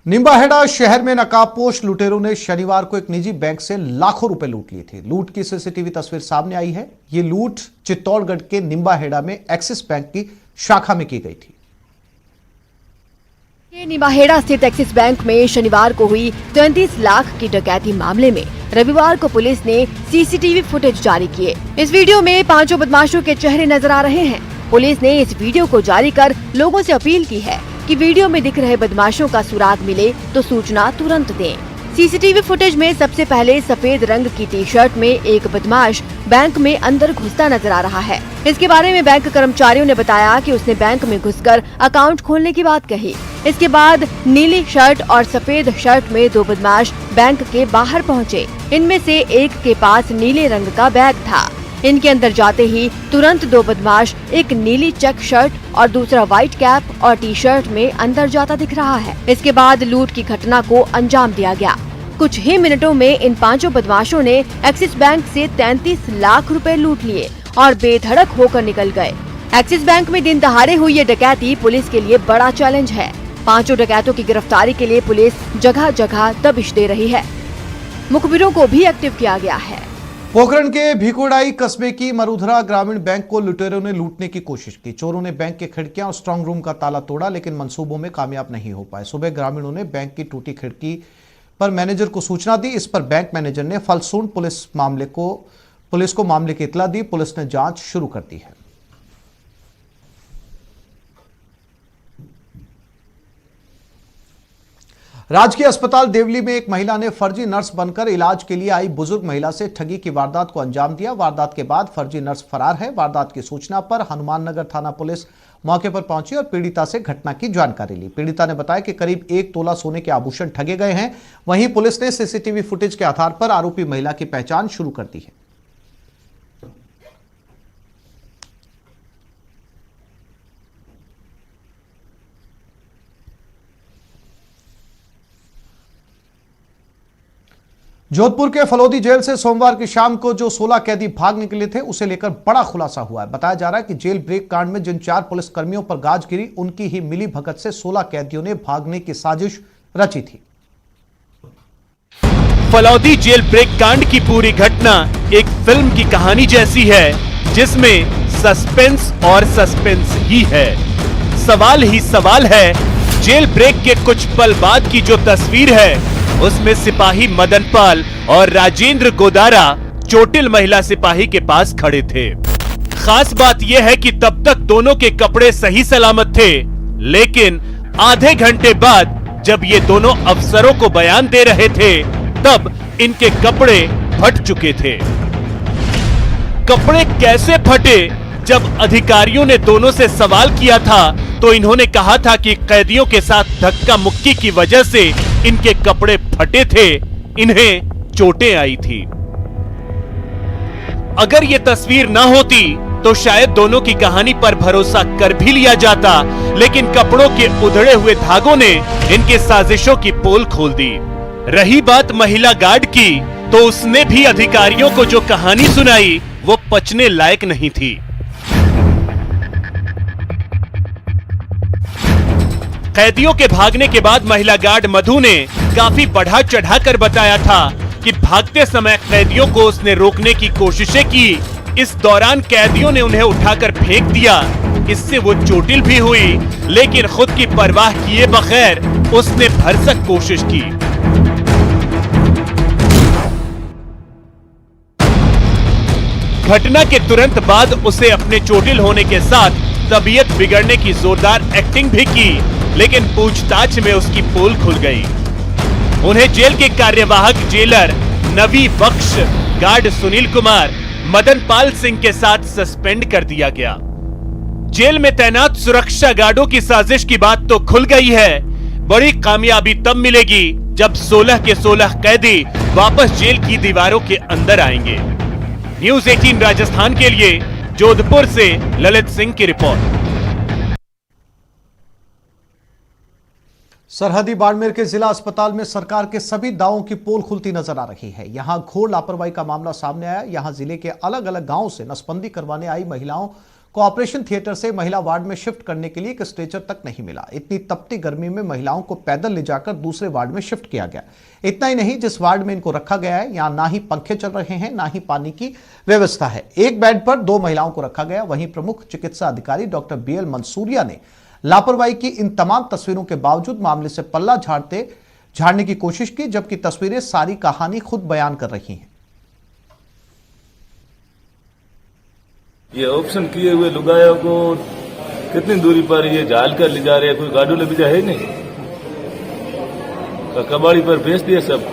निंबाहेड़ा शहर में नकाबपोश लुटेरों ने शनिवार को एक निजी बैंक से लाखों रुपए लूट लिए थे। लूट की सीसीटीवी तस्वीर सामने आई है। ये लूट चित्तौड़गढ़ के निंबाहेड़ा में एक्सिस बैंक की शाखा में की गई थी। निंबाहेड़ा स्थित एक्सिस बैंक में शनिवार को हुई 33 लाख की डकैती मामले में रविवार को पुलिस ने सीसीटीवी फुटेज जारी किए। इस वीडियो में पांचों बदमाशों के चेहरे नजर आ रहे हैं। पुलिस ने इस वीडियो को जारी कर लोगों से अपील की है कि वीडियो में दिख रहे बदमाशों का सुराग मिले तो सूचना तुरंत दें। सीसीटीवी फुटेज में सबसे पहले सफेद रंग की टी शर्ट में एक बदमाश बैंक में अंदर घुसता नजर आ रहा है। इसके बारे में बैंक कर्मचारियों ने बताया कि उसने बैंक में घुसकर अकाउंट खोलने की बात कही। इसके बाद नीली शर्ट और सफेद शर्ट में दो बदमाश बैंक के बाहर पहुंचे। इनमें से एक के पास नीले रंग का बैग था। इनके अंदर जाते ही तुरंत दो बदमाश, एक नीली चेक शर्ट और दूसरा व्हाइट कैप और टी शर्ट में अंदर जाता दिख रहा है। इसके बाद लूट की घटना को अंजाम दिया गया। कुछ ही मिनटों में इन पांचों बदमाशों ने एक्सिस बैंक से 33 लाख रुपए लूट लिए और बेधड़क होकर निकल गए। एक्सिस बैंक में दिन दहाड़े हुई ये डकैती पुलिस के लिए बड़ा चैलेंज है। पांचों डकैतों की गिरफ्तारी के लिए पुलिस जगह जगह दबिश दे रही है। मुखबिरों को भी एक्टिव किया गया है। पोखरण के भिकोड़ाई कस्बे की मरुधरा ग्रामीण बैंक को लुटेरों ने लूटने की कोशिश की। चोरों ने बैंक की खिड़कियां और स्ट्रांग रूम का ताला तोड़ा, लेकिन मंसूबों में कामयाब नहीं हो पाए। सुबह ग्रामीणों ने बैंक की टूटी खिड़की पर मैनेजर को सूचना दी। इस पर बैंक मैनेजर ने फलसून पुलिस को मामले की इत्तला दी। पुलिस ने जांच शुरू कर दी है। राजकीय अस्पताल देवली में एक महिला ने फर्जी नर्स बनकर इलाज के लिए आई बुजुर्ग महिला से ठगी की वारदात को अंजाम दिया। वारदात के बाद फर्जी नर्स फरार है। वारदात की सूचना पर हनुमाननगर थाना पुलिस मौके पर पहुंची और पीड़िता से घटना की जानकारी ली। पीड़िता ने बताया कि करीब 1 तोला सोने के आभूषण ठगे गए हैं। वहीं पुलिस ने सीसीटीवी फुटेज के आधार पर आरोपी महिला की पहचान शुरू कर दी है। जोधपुर के फलोदी जेल से सोमवार की शाम को जो 16 कैदी भाग निकले थे, उसे लेकर बड़ा खुलासा हुआ है। बताया जा रहा है कि जेल ब्रेक कांड में जिन 4 पुलिसकर्मियों पर गाज गिरी, उनकी ही मिली भगत से 16 कैदियों ने भागने की साजिश रची थी। फलौदी जेल ब्रेक कांड की पूरी घटना एक फिल्म की कहानी जैसी है, जिसमें सस्पेंस और सस्पेंस ही है। सवाल ही सवाल है। जेल ब्रेक के कुछ पल बाद की जो तस्वीर है, उसमें सिपाही मदनपाल और राजेंद्र गोदारा चोटिल महिला सिपाही के पास खड़े थे। खास बात यह है कि तब तक दोनों के कपड़े सही सलामत थे, लेकिन आधे घंटे बाद जब ये दोनों अफसरों को बयान दे रहे थे, तब इनके कपड़े फट चुके थे। कपड़े कैसे फटे? जब अधिकारियों ने दोनों से सवाल किया था, तो इन्होंने कहा था कि कैदियों के साथ धक्का मुक्की की वजह से इनके कपड़े फटे थे, इन्हें चोटें आई थी। अगर ये तस्वीर ना होती तो शायद दोनों की कहानी पर भरोसा कर भी लिया जाता, लेकिन कपड़ों के उधड़े हुए धागों ने इनके साजिशों की पोल खोल दी। रही बात महिला गार्ड की, तो उसने भी अधिकारियों को जो कहानी सुनाई, वो पचने लायक नहीं थी। कैदियों के भागने के बाद महिला गार्ड मधु ने काफी बढ़ा चढ़ाकर बताया था कि भागते समय कैदियों को उसने रोकने की कोशिशें की। इस दौरान कैदियों ने उन्हें उठाकर फेंक दिया। इससे वो चोटिल भी हुई, लेकिन खुद की परवाह किए बगैर उसने भरसक कोशिश की। घटना के तुरंत बाद उसे अपने चोटिल होने के साथ तबीयत बिगड़ने की जोरदार एक्टिंग भी की, लेकिन पूछताछ में उसकी पोल खुल गई। उन्हें जेल के कार्यवाहक जेलर नवी बख्श, गार्ड सुनील कुमार, मदनपाल सिंह के साथ सस्पेंड कर दिया गया। जेल में तैनात सुरक्षा गार्डों की साजिश की बात तो खुल गई है। बड़ी कामयाबी तब मिलेगी जब 16 के 16 कैदी वापस जेल की दीवारों के अंदर आएंगे। न्यूज 18 राजस्थान के लिए जोधपुर से ललित सिंह की रिपोर्ट। सरहदी बाड़मेर के जिला अस्पताल में सरकार के सभी दावों की पोल खुलती नजर आ रही है। यहां घोर लापरवाही का मामला सामने आया। यहां जिले के अलग अलग गांवों से नसबंदी करवाने आई महिलाओं को ऑपरेशन थिएटर से महिला वार्ड में शिफ्ट करने के लिए एक स्ट्रेचर तक नहीं मिला। इतनी तपती गर्मी में महिलाओं को पैदल ले जाकर दूसरे वार्ड में शिफ्ट किया गया। इतना ही नहीं, जिस वार्ड में इनको रखा गया है यहाँ ना ही पंखे चल रहे हैं, ना ही पानी की व्यवस्था है। एक बेड पर 2 महिलाओं को रखा गया। वहीं प्रमुख चिकित्सा अधिकारी डॉक्टर BL मंसूरिया ने लापरवाही की इन तमाम तस्वीरों के बावजूद मामले से पल्ला झाड़ने की कोशिश की, जबकि तस्वीरें सारी कहानी खुद बयान कर रही हैं। ये ऑप्शन किए हुए लुगायों को कितनी दूरी पर ये झाल कर ले जा रहे हैं, कोई गाड़ू ले है नहीं, कबाड़ी पर भेज दिए सब।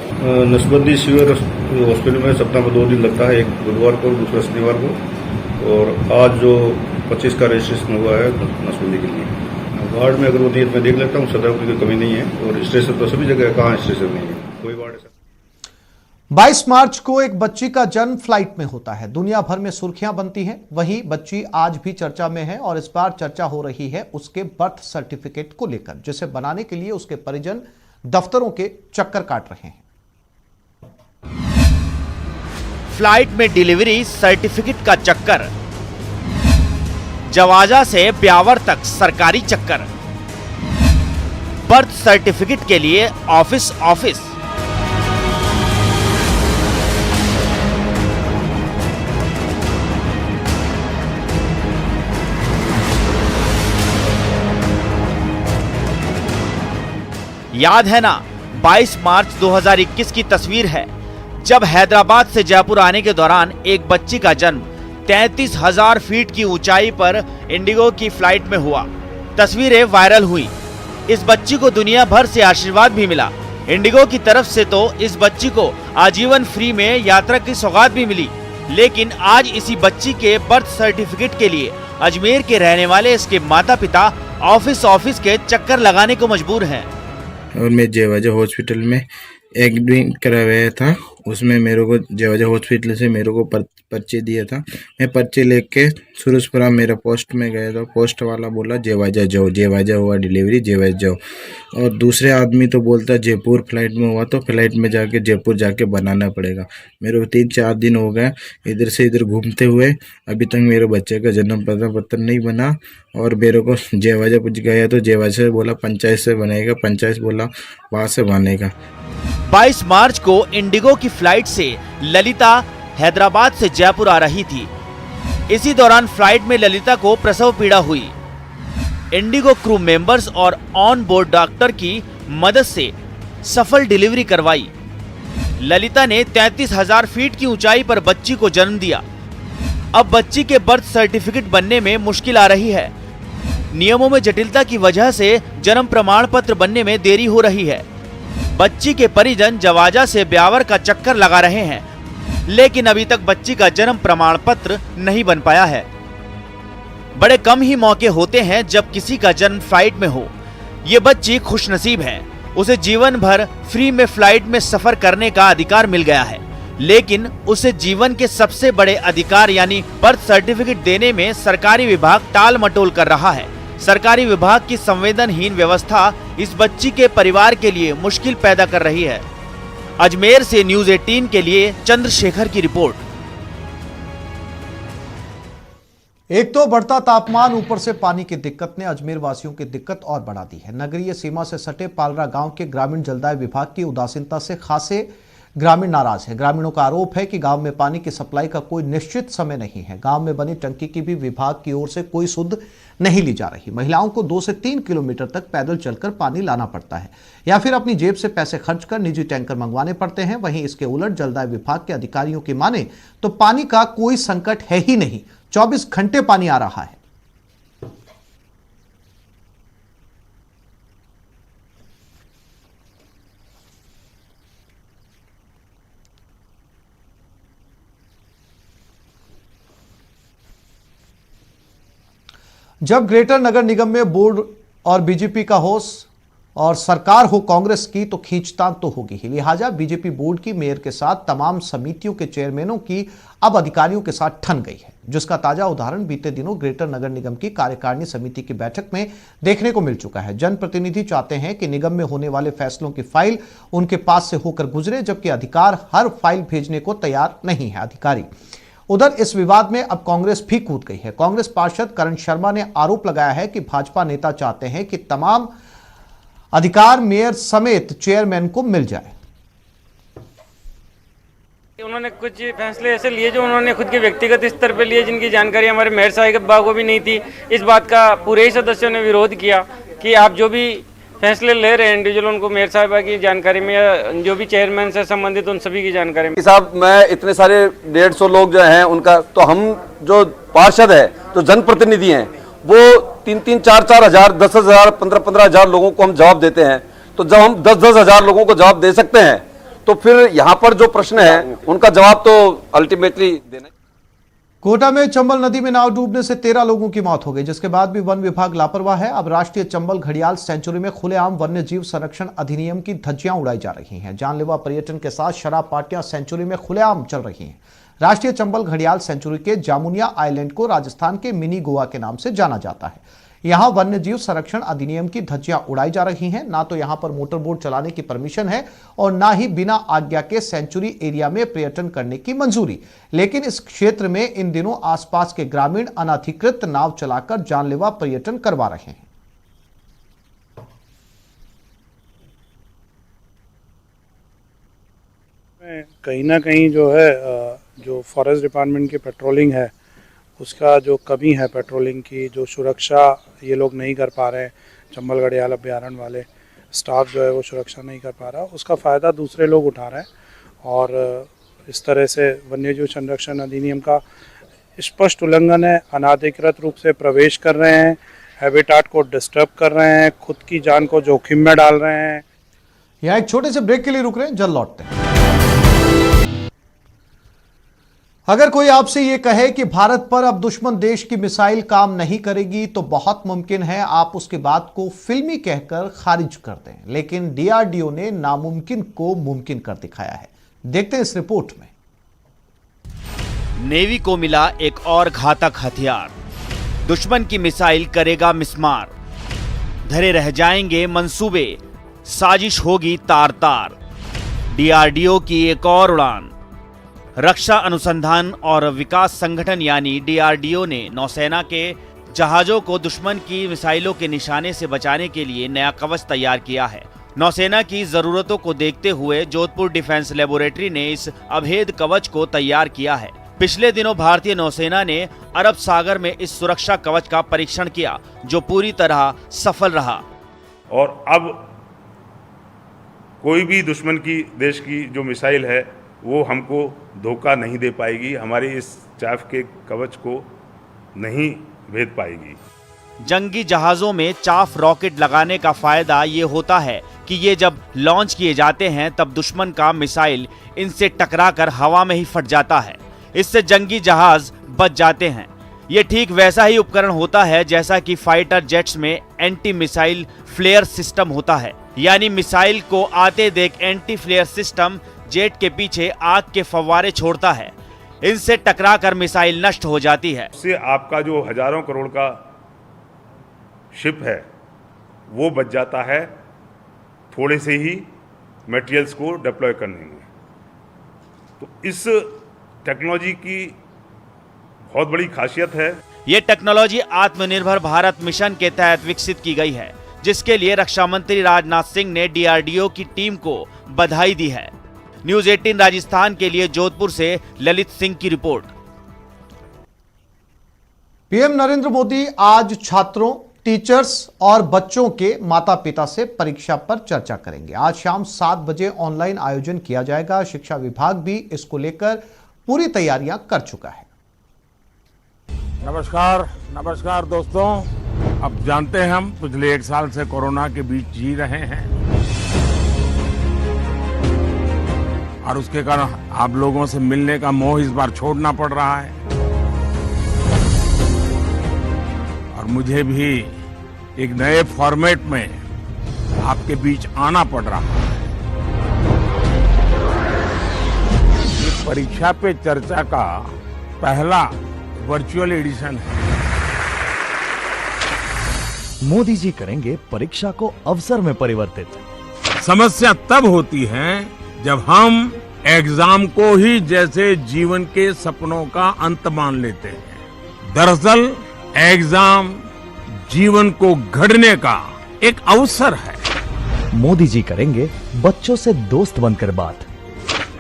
नसबंदी शिविर हॉस्पिटल में सप्ताह में 2 दिन लगता है, एक बुधवार को दूसरा शनिवार को, और आज जो 25 का रजिस्ट्रेशन हुआ है नसबंदी के लिए। वार्ड में अगर वो दिन में देख लेता हूँ, सदर की कमी नहीं है, और स्टेशन तो सभी जगह, कहाँ स्टेशन नहीं है, कोई वार्ड है। 22 मार्च को एक बच्ची का जन्म फ्लाइट में होता है। दुनिया भर में सुर्खियां बनती हैं। वहीं बच्ची आज भी चर्चा में है और इस बार चर्चा हो रही है उसके बर्थ सर्टिफिकेट को लेकर, जिसे बनाने के लिए उसके परिजन दफ्तरों के चक्कर काट रहे हैं। फ्लाइट में डिलीवरी सर्टिफिकेट का चक्कर, जवाजा से ब्यावर तक सरकारी चक्कर, बर्थ सर्टिफिकेट के लिए ऑफिस। याद है ना, 22 मार्च 2021 की तस्वीर है, जब हैदराबाद से जयपुर आने के दौरान एक बच्ची का जन्म 33,000 फीट की ऊंचाई पर इंडिगो की फ्लाइट में हुआ। तस्वीरें वायरल हुई। इस बच्ची को दुनिया भर से आशीर्वाद भी मिला। इंडिगो की तरफ से तो इस बच्ची को आजीवन फ्री में यात्रा की सौगात भी मिली। लेकिन आज इसी बच्ची के बर्थ सर्टिफिकेट के लिए अजमेर के रहने वाले इसके माता पिता ऑफिस के चक्कर लगाने को मजबूर हैं। और मैं जेवाजा हॉस्पिटल में एडमिट करवाया था। उसमें मेरे को जेवाजा हॉस्पिटल से मेरे को पर्चे दिया था। मैं पर्चे लेके सुरजपुरा मेरा पोस्ट में गया था। पोस्ट वाला बोला जेवाजा जाओ, जेवाजा हुआ डिलीवरी, जेवाजा जाओ। और दूसरे आदमी तो बोलता जयपुर फ्लाइट में हुआ तो फ्लाइट में जाके जयपुर जाके बनाना पड़ेगा। मेरे को 3-4 दिन हो गए इधर से इधर घूमते हुए, अभी तक मेरे बच्चे का जन्म पत्र नहीं बना। और मेरे को जेवाजा पूछ गया तो जेवाजा से बोला पंचायत से बनेगा, पंचायत बोला वहाँ से बनेगा। 22 मार्च को इंडिगो की फ्लाइट से ललिता हैदराबाद से जयपुर आ रही थी। इसी दौरान फ्लाइट में ललिता को प्रसव पीड़ा हुई। इंडिगो क्रू मेंबर्स और ऑन बोर्ड डॉक्टर की मदद से सफल डिलीवरी करवाई। ललिता ने 33,000 फीट की ऊंचाई पर बच्ची को जन्म दिया। अब बच्ची के बर्थ सर्टिफिकेट बनने में मुश्किल आ रही है। नियमों में जटिलता की वजह से जन्म प्रमाण पत्र बनने में देरी हो रही है। बच्ची के परिजन जवाजा से ब्यावर का चक्कर लगा रहे हैं, लेकिन अभी तक बच्ची का जन्म प्रमाण पत्र नहीं बन पाया है। बड़े कम ही मौके होते हैं जब किसी का जन्म फ्लाइट में हो। ये बच्ची खुशनसीब है, उसे जीवन भर फ्री में फ्लाइट में सफर करने का अधिकार मिल गया है। लेकिन उसे जीवन के सबसे बड़े अधिकार यानी बर्थ सर्टिफिकेट देने में सरकारी विभाग टाल मटोल कर रहा है। सरकारी विभाग की संवेदनहीन व्यवस्था इस बच्ची के परिवार के लिए मुश्किल पैदा कर रही है। अजमेर से न्यूज़ 18 के लिए चंद्रशेखर की रिपोर्ट। एक तो बढ़ता तापमान, ऊपर से पानी की दिक्कत ने अजमेर वासियों की दिक्कत और बढ़ा दी है। नगरीय सीमा से सटे पालरा गांव के ग्रामीण जलदाय विभाग की उदासीनता से खासे ग्रामीण नाराज है। ग्रामीणों का आरोप है कि गांव में पानी की सप्लाई का कोई निश्चित समय नहीं है। गांव में बनी टंकी की भी विभाग की ओर से कोई सुध नहीं ली जा रही। महिलाओं को 2 से 3 किलोमीटर तक पैदल चलकर पानी लाना पड़ता है या फिर अपनी जेब से पैसे खर्च कर निजी टैंकर मंगवाने पड़ते हैं। वहीं इसके उलट जलदाय विभाग के अधिकारियों की माने तो पानी का कोई संकट है ही नहीं, 24 घंटे पानी आ रहा है। जब ग्रेटर नगर निगम में बोर्ड और बीजेपी का होश और सरकार हो कांग्रेस की तो खींचतान तो होगी ही। लिहाजा बीजेपी बोर्ड की मेयर के साथ तमाम समितियों के चेयरमैनों की अब अधिकारियों के साथ ठन गई है, जिसका ताजा उदाहरण बीते दिनों ग्रेटर नगर निगम की कार्यकारिणी समिति की बैठक में देखने को मिल चुका है। जनप्रतिनिधि चाहते हैं कि निगम में होने वाले फैसलों की फाइल उनके पास से होकर गुजरे, जबकि अधिकार हर फाइल भेजने को तैयार नहीं है। अधिकारी उधर इस विवाद में अब कांग्रेस भी कूद गई है। कांग्रेस पार्षद करण शर्मा ने आरोप लगाया है कि भाजपा नेता चाहते हैं कि तमाम अधिकार मेयर समेत चेयरमैन को मिल जाए। उन्होंने कुछ फैसले ऐसे लिए जो उन्होंने खुद के व्यक्तिगत स्तर पर लिए, जिनकी जानकारी हमारे मेयर साहिब को भी नहीं थी। इस बात का पूरे ही सदस्यों ने विरोध किया कि आप जो भी फैसले ले रहे हैं इंडिविजुअल, उनको मेयर साहिबा की जानकारी में या जो भी चेयरमैन से संबंधित उन सभी की जानकारी में। साहब, मैं इतने सारे 150 लोग जो हैं उनका, तो हम जो पार्षद है, जो जनप्रतिनिधि हैं, वो 3-3, 4-4 हजार, 10,000, 15-15 हजार लोगों को हम जवाब देते हैं। तो जब हम 10-10 हजार लोगों को जवाब दे सकते हैं, तो फिर यहाँ पर जो प्रश्न है उनका जवाब तो अल्टीमेटली देना। कोटा में चंबल नदी में नाव डूबने से 13 लोगों की मौत हो गई, जिसके बाद भी वन विभाग लापरवाह है। अब राष्ट्रीय चंबल घड़ियाल सेंचुरी में खुलेआम वन्य जीव संरक्षण अधिनियम की धज्जियां उड़ाई जा रही हैं। जानलेवा पर्यटन के साथ शराब पार्टियां सेंचुरी में खुलेआम चल रही हैं। राष्ट्रीय चंबल घड़ियाल सेंचुरी के जामुनिया आइलैंड को राजस्थान के मिनी गोवा के नाम से जाना जाता है। यहां वन्य जीव संरक्षण अधिनियम की धज्जियां उड़ाई जा रही हैं। ना तो यहां पर मोटर बोट चलाने की परमिशन है और ना ही बिना आज्ञा के सेंचुरी एरिया में पर्यटन करने की मंजूरी। लेकिन इस क्षेत्र में इन दिनों आसपास के ग्रामीण अनधिकृत नाव चलाकर जानलेवा पर्यटन करवा रहे हैं। कहीं ना कहीं जो है, जो फॉरेस्ट डिपार्टमेंट की पेट्रोलिंग है उसका जो कमी है, पेट्रोलिंग की जो सुरक्षा ये लोग नहीं कर पा रहे हैं, चंबल घड़ियाल अभ्यारण्य वाले स्टाफ जो है वो सुरक्षा नहीं कर पा रहा, उसका फ़ायदा दूसरे लोग उठा रहे हैं और इस तरह से वन्यजीव संरक्षण अधिनियम का स्पष्ट उल्लंघन है। अनाधिकृत रूप से प्रवेश कर रहे हैं, हैबिटाट को डिस्टर्ब कर रहे हैं, खुद की जान को जोखिम में डाल रहे हैं। यहाँ एक छोटे से ब्रेक के लिए रुक रहे हैं, जल्द लौटते हैं। अगर कोई आपसे ये कहे कि भारत पर अब दुश्मन देश की मिसाइल काम नहीं करेगी, तो बहुत मुमकिन है आप उसकी बात को फिल्मी कहकर खारिज कर दें। लेकिन डीआरडीओ ने नामुमकिन को मुमकिन कर दिखाया है। देखते हैं इस रिपोर्ट में। नेवी को मिला एक और घातक हथियार, दुश्मन की मिसाइल करेगा मिसमार, धरे रह जाएंगे मंसूबे, साजिश होगी तार तार। डीआरडीओ की एक और उड़ान। रक्षा अनुसंधान और विकास संगठन यानी डीआरडीओ ने नौसेना के जहाजों को दुश्मन की मिसाइलों के निशाने से बचाने के लिए नया कवच तैयार किया है। नौसेना की जरूरतों को देखते हुए जोधपुर डिफेंस लेबोरेटरी ने इस अभेद कवच को तैयार किया है। पिछले दिनों भारतीय नौसेना ने अरब सागर में इस सुरक्षा कवच का परीक्षण किया, जो पूरी तरह सफल रहा। और अब कोई भी दुश्मन की देश की जो मिसाइल है वो हमको धोखा नहीं दे पाएगी, हमारी इस चाफ के कवच को नहीं भेद पाएगी। जंगी जहाजों में चाफ रॉकेट लगाने का फायदा ये होता है कि ये जब लॉन्च किए जाते हैं तब दुश्मन का मिसाइल इनसे टकराकर हवा में ही फट जाता है। इससे जंगी जहाज बच जाते हैं। ये ठीक वैसा ही उपकरण होता है जैसा कि फाइटर जेट्स में एंटी मिसाइल फ्लेयर सिस्टम होता है, यानी मिसाइल को आते देख एंटी फ्लेयर सिस्टम जेट के पीछे आग के फव्वारे छोड़ता है। इनसे टकराकर मिसाइल नष्ट हो जाती है। इससे आपका जो हजारों करोड़ का शिप है वो बच जाता है थोड़े से ही मटेरियल्स को डिप्लॉय करने में। तो इस टेक्नोलॉजी की बहुत बड़ी खासियत है। ये टेक्नोलॉजी आत्मनिर्भर भारत मिशन के तहत विकसित की गई है, जिसके लिए रक्षा मंत्री राजनाथ सिंह ने डीआरडीओ की टीम को बधाई दी है। न्यूज 18 राजस्थान के लिए जोधपुर से ललित सिंह की रिपोर्ट। पीएम नरेंद्र मोदी आज छात्रों, टीचर्स और बच्चों के माता पिता से परीक्षा पर चर्चा करेंगे। आज शाम 7 बजे ऑनलाइन आयोजन किया जाएगा। शिक्षा विभाग भी इसको लेकर पूरी तैयारियां कर चुका है। नमस्कार दोस्तों। अब जानते हैं हम पिछले 1 साल से कोरोना के बीच जी रहे हैं और उसके कारण आप लोगों से मिलने का मोह इस बार छोड़ना पड़ रहा है और मुझे भी एक नए फॉर्मेट में आपके बीच आना पड़ रहा है। ये परीक्षा पे चर्चा का पहला वर्चुअल एडिशन है। मोदी जी करेंगे परीक्षा को अवसर में परिवर्तित। समस्या तब होती है जब हम एग्जाम को ही जैसे जीवन के सपनों का अंत मान लेते हैं। दरअसल एग्जाम जीवन को गढ़ने का एक अवसर है। मोदी जी करेंगे बच्चों से दोस्त बनकर बात।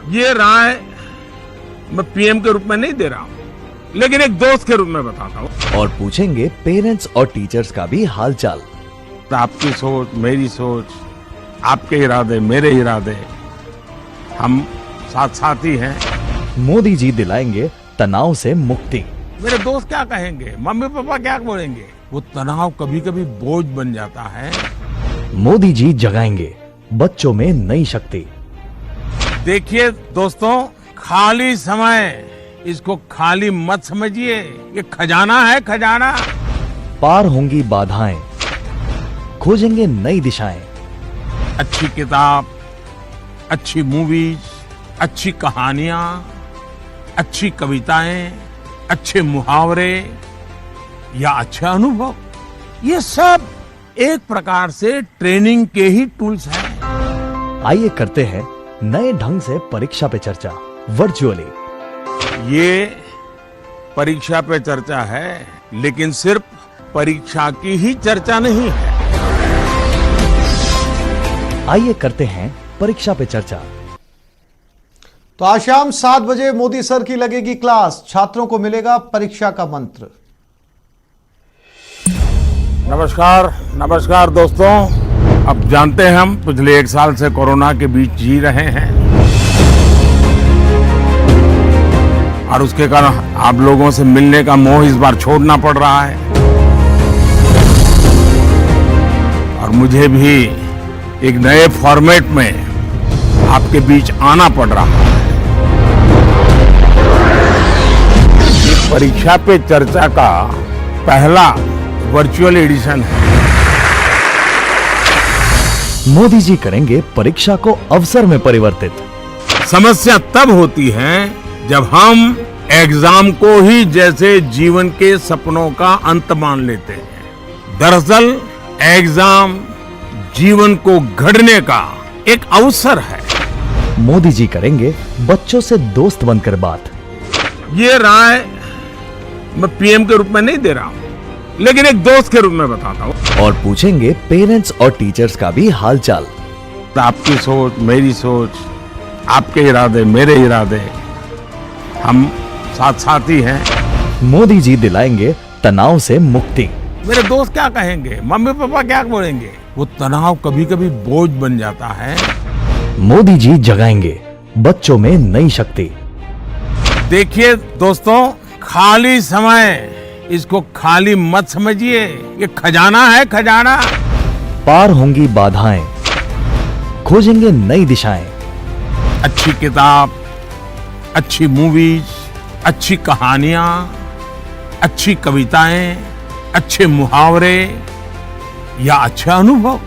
ये राय मैं पीएम के रूप में नहीं दे रहा हूं, लेकिन एक दोस्त के रूप में बताता हूं। और पूछेंगे पेरेंट्स और टीचर्स का भी हालचाल। आपकी सोच, मेरी सोच, आपके इरादे, मेरे इरादे, हम साथ साथी हैं। मोदी जी दिलाएंगे तनाव से मुक्ति। मेरे दोस्त क्या कहेंगे, मम्मी पापा क्या बोलेंगे, वो तनाव कभी कभी बोझ बन जाता है। मोदी जी जगाएंगे बच्चों में नई शक्ति। देखिए दोस्तों, खाली समय इसको खाली मत समझिए, ये खजाना है, खजाना। पार होंगी बाधाएं, खोजेंगे नई दिशाएं। अच्छी किताब, अच्छी मूवीज, अच्छी कहानियां, अच्छी कविताएं, अच्छे मुहावरे या अच्छे अनुभव, ये सब एक प्रकार से ट्रेनिंग के ही टूल्स हैं। आइए करते हैं नए ढंग से परीक्षा पे चर्चा वर्चुअली। ये परीक्षा पे चर्चा है, लेकिन सिर्फ परीक्षा की ही चर्चा नहीं है। आइए करते हैं परीक्षा पे चर्चा। तो आज शाम 7 बजे मोदी सर की लगेगी क्लास, छात्रों को मिलेगा परीक्षा का मंत्र। नमस्कार, नमस्कार दोस्तों। अब जानते हैं हम पिछले 1 साल से कोरोना के बीच जी रहे हैं और उसके कारण आप लोगों से मिलने का मोह इस बार छोड़ना पड़ रहा है और मुझे भी एक नए फॉर्मेट में आपके बीच आना पड़ रहा है। ये परीक्षा पे चर्चा का पहला वर्चुअल एडिशन है। मोदी जी करेंगे परीक्षा को अवसर में परिवर्तित। समस्या तब होती है जब हम एग्जाम को ही जैसे जीवन के सपनों का अंत मान लेते हैं। दरअसल एग्जाम जीवन को गढ़ने का एक अवसर है। मोदी जी करेंगे बच्चों से दोस्त बनकर बात। ये राय मैं पीएम के रूप में नहीं दे रहा हूं, लेकिन एक दोस्त के रूप में बताता हूं। और पूछेंगे पेरेंट्स और टीचर्स का भी हालचाल। आपकी सोच, मेरी सोच, आपके इरादे, मेरे इरादे, हम साथ साथी हैं। मोदी जी दिलाएंगे तनाव से मुक्ति। मेरे दोस्त क्या कहेंगे, मम्मी पापा क्या बोलेंगे, वो तनाव कभी कभी बोझ बन जाता है। मोदी जी जगाएंगे बच्चों में नई शक्ति। देखिए दोस्तों, खाली समय इसको खाली मत समझिए, ये खजाना है, खजाना। पार होंगी बाधाएं, खोजेंगे नई दिशाएं। अच्छी किताब, अच्छी मूवीज, अच्छी कहानियां, अच्छी कविताएं, अच्छे मुहावरे या अच्छे अनुभव,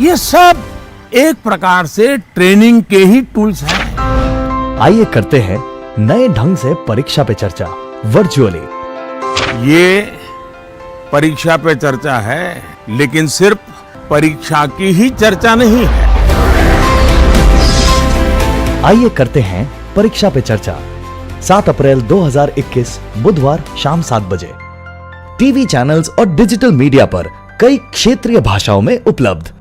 ये सब एक प्रकार से ट्रेनिंग के ही टूल्स हैं। आइए करते हैं नए ढंग से परीक्षा पे चर्चा वर्चुअली। ये परीक्षा पे चर्चा है, लेकिन सिर्फ परीक्षा की ही चर्चा नहीं है। आइए करते हैं परीक्षा पे चर्चा 7 अप्रैल 2021 बुधवार शाम 7 बजे टीवी चैनल्स और डिजिटल मीडिया पर कई क्षेत्रीय भाषाओं में उपलब्ध।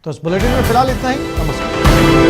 तो इस बुलेटिन में फिलहाल इतना ही। नमस्कार।